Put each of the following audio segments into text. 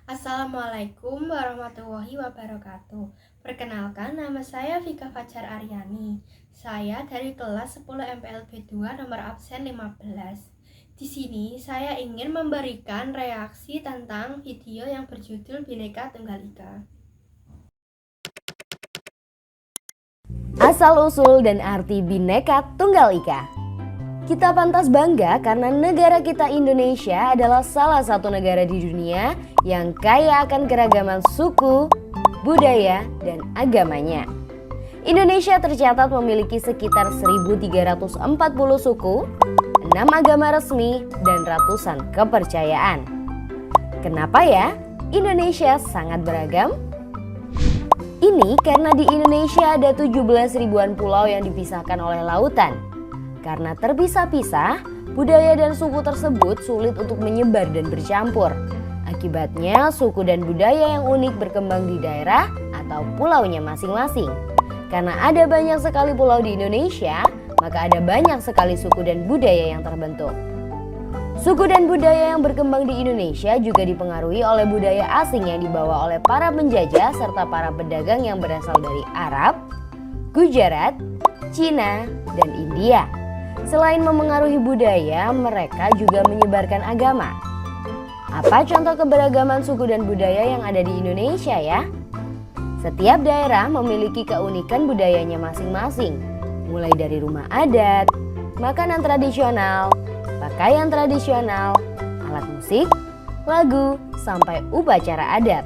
Assalamualaikum warahmatullahi wabarakatuh. Perkenalkan, nama saya Vika Fajar Aryani. Saya dari kelas 10 MPLB 2 nomor absen 15. Di sini saya ingin memberikan reaksi tentang video yang berjudul Bhinneka Tunggal Ika. Asal-usul dan arti Bhinneka Tunggal Ika. Kita pantas bangga karena negara kita Indonesia adalah salah satu negara di dunia yang kaya akan keragaman suku, budaya, dan agamanya. Indonesia tercatat memiliki sekitar 1.340 suku, 6 agama resmi, dan ratusan kepercayaan. Kenapa ya Indonesia sangat beragam? Ini karena di Indonesia ada 17 ribuan pulau yang dipisahkan oleh lautan. Karena terpisah-pisah, budaya dan suku tersebut sulit untuk menyebar dan bercampur. Akibatnya, suku dan budaya yang unik berkembang di daerah atau pulaunya masing-masing. Karena ada banyak sekali pulau di Indonesia, maka ada banyak sekali suku dan budaya yang terbentuk. Suku dan budaya yang berkembang di Indonesia juga dipengaruhi oleh budaya asing yang dibawa oleh para penjajah serta para pedagang yang berasal dari Arab, Gujarat, Cina, dan India. Selain memengaruhi budaya, mereka juga menyebarkan agama. Apa contoh keberagaman suku dan budaya yang ada di Indonesia ya? Setiap daerah memiliki keunikan budayanya masing-masing, mulai dari rumah adat, makanan tradisional, pakaian tradisional, alat musik, lagu, sampai upacara adat.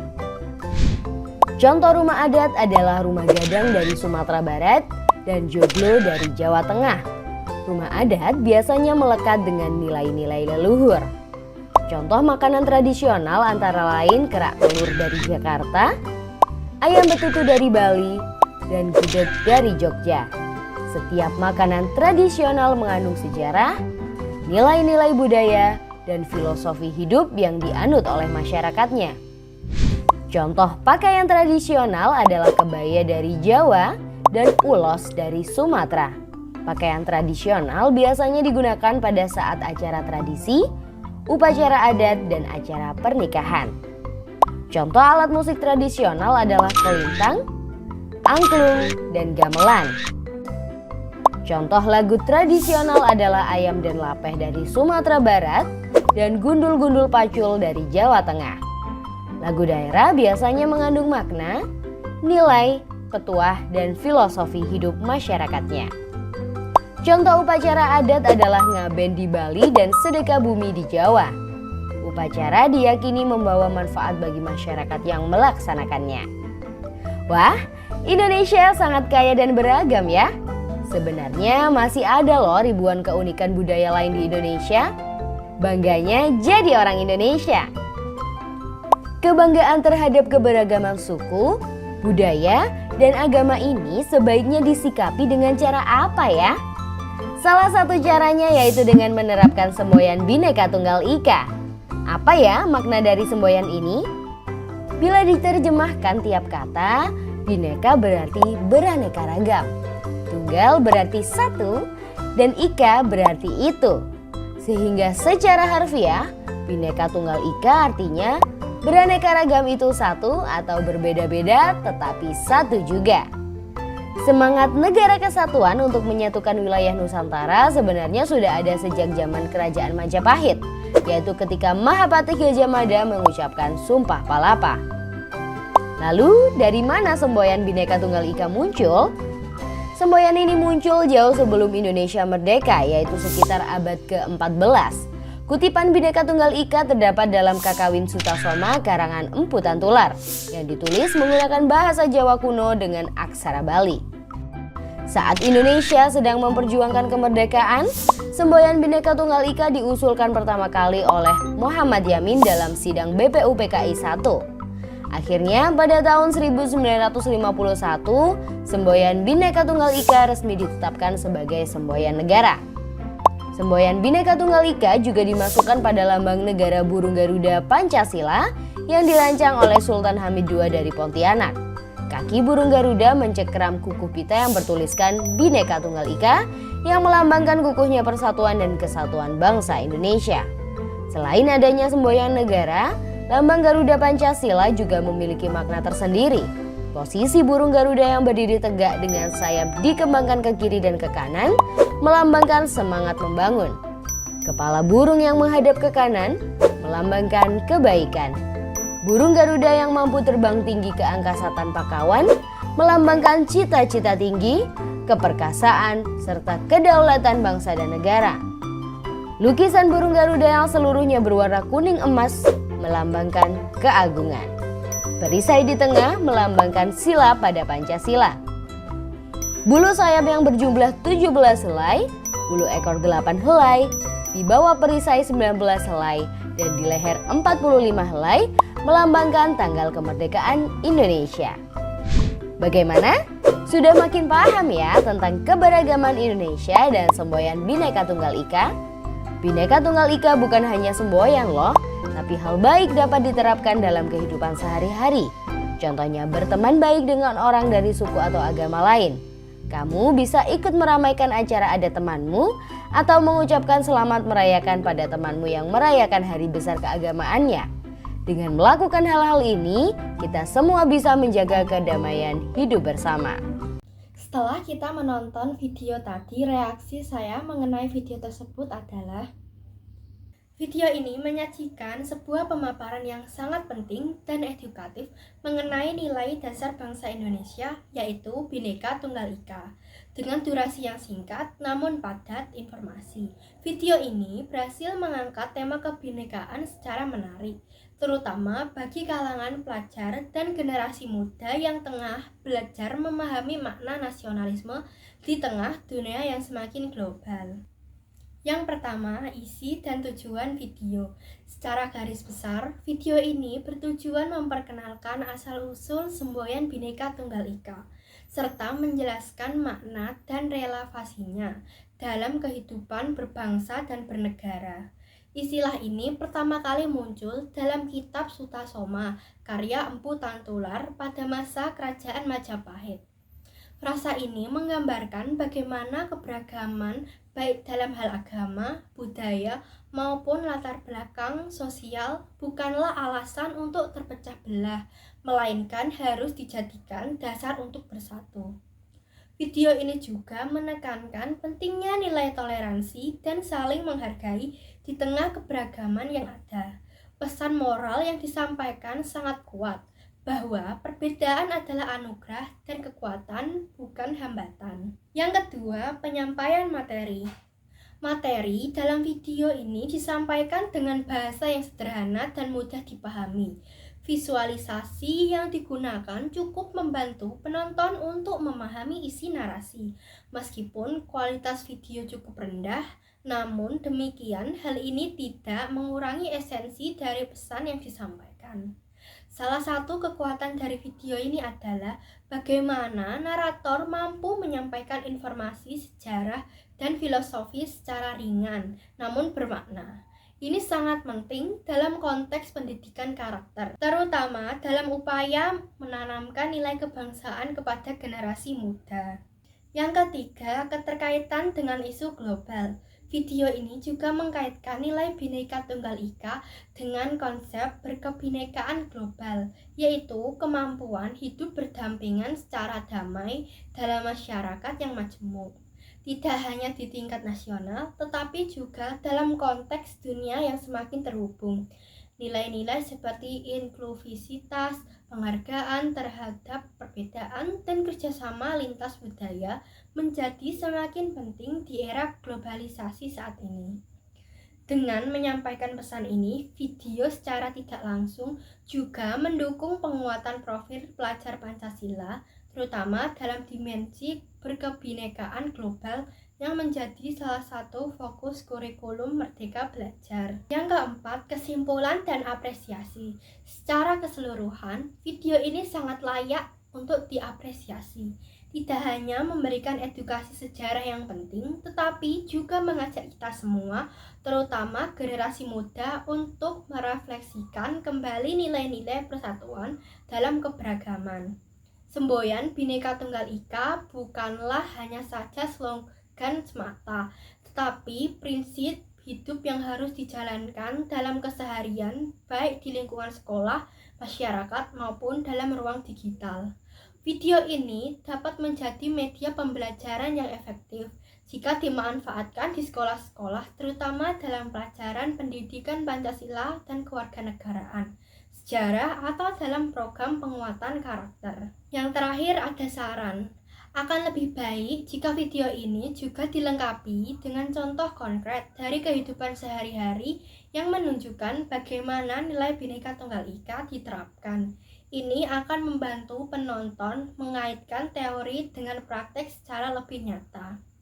Contoh rumah adat adalah rumah gadang dari Sumatera Barat dan joglo dari Jawa Tengah. Rumah adat biasanya melekat dengan nilai-nilai leluhur. Contoh makanan tradisional antara lain kerak telur dari Jakarta, ayam betutu dari Bali, dan gudeg dari Jogja. Setiap makanan tradisional mengandung sejarah, nilai-nilai budaya, dan filosofi hidup yang dianut oleh masyarakatnya. Contoh pakaian tradisional adalah kebaya dari Jawa dan ulos dari Sumatera. Pakaian tradisional biasanya digunakan pada saat acara tradisi, upacara adat, dan acara pernikahan. Contoh alat musik tradisional adalah kolintang, angklung, dan gamelan. Contoh lagu tradisional adalah Ayam dan Lapeh dari Sumatera Barat dan Gundul-Gundul Pacul dari Jawa Tengah. Lagu daerah biasanya mengandung makna, nilai, petuah, dan filosofi hidup masyarakatnya. Contoh upacara adat adalah ngaben di Bali dan sedekah bumi di Jawa. Upacara diyakini membawa manfaat bagi masyarakat yang melaksanakannya. Wah, Indonesia sangat kaya dan beragam ya. Sebenarnya masih ada loh ribuan keunikan budaya lain di Indonesia. Bangganya jadi orang Indonesia. Kebanggaan terhadap keberagaman suku, budaya, dan agama ini sebaiknya disikapi dengan cara apa ya? Salah satu caranya yaitu dengan menerapkan semboyan Bhinneka Tunggal Ika. Apa ya makna dari semboyan ini? Bila diterjemahkan tiap kata, Bhinneka berarti beraneka ragam, Tunggal berarti satu, dan Ika berarti itu. Sehingga secara harfiah, Bhinneka Tunggal Ika artinya beraneka ragam itu satu atau berbeda-beda tetapi satu juga. Semangat negara kesatuan untuk menyatukan wilayah Nusantara sebenarnya sudah ada sejak zaman Kerajaan Majapahit, yaitu ketika Mahapatih Gajah Mada mengucapkan Sumpah Palapa. Lalu dari mana semboyan Bhinneka Tunggal Ika muncul? Semboyan ini muncul jauh sebelum Indonesia merdeka, yaitu sekitar abad ke-14. Kutipan Bhinneka Tunggal Ika terdapat dalam Kakawin Sutasoma karangan Empu Tantular yang ditulis menggunakan bahasa Jawa kuno dengan aksara Bali. Saat Indonesia sedang memperjuangkan kemerdekaan, semboyan Bhinneka Tunggal Ika diusulkan pertama kali oleh Muhammad Yamin dalam sidang BPUPKI 1. Akhirnya pada tahun 1951, semboyan Bhinneka Tunggal Ika resmi ditetapkan sebagai semboyan negara. Semboyan Bhinneka Tunggal Ika juga dimasukkan pada lambang negara burung Garuda Pancasila yang dirancang oleh Sultan Hamid II dari Pontianak. Kaki burung Garuda mencekram kukuh pita yang bertuliskan Bhinneka Tunggal Ika yang melambangkan kukuhnya persatuan dan kesatuan bangsa Indonesia. Selain adanya semboyan negara, Lambang Garuda Pancasila juga memiliki makna tersendiri. Posisi burung Garuda yang berdiri tegak dengan sayap dikembangkan ke kiri dan ke kanan melambangkan semangat membangun. Kepala burung yang menghadap ke kanan melambangkan kebaikan. Burung Garuda yang mampu terbang tinggi ke angkasa tanpa kawan melambangkan cita-cita tinggi, keperkasaan, serta kedaulatan bangsa dan negara. Lukisan burung Garuda yang seluruhnya berwarna kuning emas melambangkan keagungan. Perisai di tengah melambangkan sila pada Pancasila. Bulu sayap yang berjumlah 17 helai, bulu ekor 8 helai, di bawah perisai 19 helai, dan di leher 45 helai melambangkan tanggal kemerdekaan Indonesia. Bagaimana? Sudah makin paham ya tentang keberagaman Indonesia dan semboyan Bhinneka Tunggal Ika? Bhinneka Tunggal Ika bukan hanya semboyan loh, tapi hal baik dapat diterapkan dalam kehidupan sehari-hari. Contohnya berteman baik dengan orang dari suku atau agama lain. Kamu bisa ikut meramaikan acara adat temanmu atau mengucapkan selamat merayakan pada temanmu yang merayakan hari besar keagamaannya. Dengan melakukan hal-hal ini, kita semua bisa menjaga kedamaian hidup bersama. Setelah kita menonton video tadi, reaksi saya mengenai video tersebut adalah video ini menyajikan sebuah pemaparan yang sangat penting dan edukatif mengenai nilai dasar bangsa Indonesia, yaitu Bhinneka Tunggal Ika. Dengan durasi yang singkat namun padat informasi, video ini berhasil mengangkat tema kebinekaan secara menarik, terutama bagi kalangan pelajar dan generasi muda yang tengah belajar memahami makna nasionalisme di tengah dunia yang semakin global. Yang pertama, isi dan tujuan video. Secara garis besar, video ini bertujuan memperkenalkan asal-usul semboyan Bhinneka Tunggal Ika, serta menjelaskan makna dan relevasinya dalam kehidupan berbangsa dan bernegara. Istilah ini pertama kali muncul dalam kitab Sutasoma, karya Empu Tantular pada masa Kerajaan Majapahit. Frasa ini menggambarkan bagaimana keberagaman baik dalam hal agama, budaya, maupun latar belakang sosial bukanlah alasan untuk terpecah belah, melainkan harus dijadikan dasar untuk bersatu. Video ini juga menekankan pentingnya nilai toleransi dan saling menghargai di tengah keberagaman yang ada. Pesan moral yang disampaikan sangat kuat, bahwa perbedaan adalah anugerah dan kekuatan, bukan hambatan. Yang kedua, penyampaian materi. Materi dalam video ini disampaikan dengan bahasa yang sederhana dan mudah dipahami. Visualisasi yang digunakan cukup membantu penonton untuk memahami isi narasi. Meskipun kualitas video cukup rendah, namun demikian hal ini tidak mengurangi esensi dari pesan yang disampaikan. Salah satu kekuatan dari video ini adalah bagaimana narator mampu menyampaikan informasi sejarah dan filosofi secara ringan, namun bermakna. Ini sangat penting dalam konteks pendidikan karakter, terutama dalam upaya menanamkan nilai kebangsaan kepada generasi muda. Yang ketiga, keterkaitan dengan isu global. Video ini juga mengkaitkan nilai Bhinneka Tunggal Ika dengan konsep berkebinekaan global, yaitu kemampuan hidup berdampingan secara damai dalam masyarakat yang majemuk. Tidak hanya di tingkat nasional, tetapi juga dalam konteks dunia yang semakin terhubung. Nilai-nilai seperti inklusivitas, penghargaan terhadap perbedaan, dan kerjasama lintas budaya menjadi semakin penting di era globalisasi saat ini. Dengan menyampaikan pesan ini, video secara tidak langsung juga mendukung penguatan profil pelajar Pancasila, terutama dalam dimensi berkebinekaan global yang menjadi salah satu fokus kurikulum Merdeka Belajar. Yang keempat, kesimpulan dan apresiasi. Secara keseluruhan, video ini sangat layak untuk diapresiasi. Tidak hanya memberikan edukasi sejarah yang penting, tetapi juga mengajak kita semua, terutama generasi muda, untuk merefleksikan kembali nilai-nilai persatuan dalam keberagaman. Semboyan Bhinneka Tunggal Ika bukanlah hanya saja slogan semata, tetapi prinsip hidup yang harus dijalankan dalam keseharian, baik di lingkungan sekolah, masyarakat, maupun dalam ruang digital. Video ini dapat menjadi media pembelajaran yang efektif jika dimanfaatkan di sekolah-sekolah, terutama dalam pelajaran pendidikan Pancasila dan kewarganegaraan, sejarah, atau dalam program penguatan karakter. Yang terakhir ada saran. Akan lebih baik jika video ini juga dilengkapi dengan contoh konkret dari kehidupan sehari-hari yang menunjukkan bagaimana nilai Bhinneka Tunggal Ika diterapkan. Ini akan membantu penonton mengaitkan teori dengan praktek secara lebih nyata.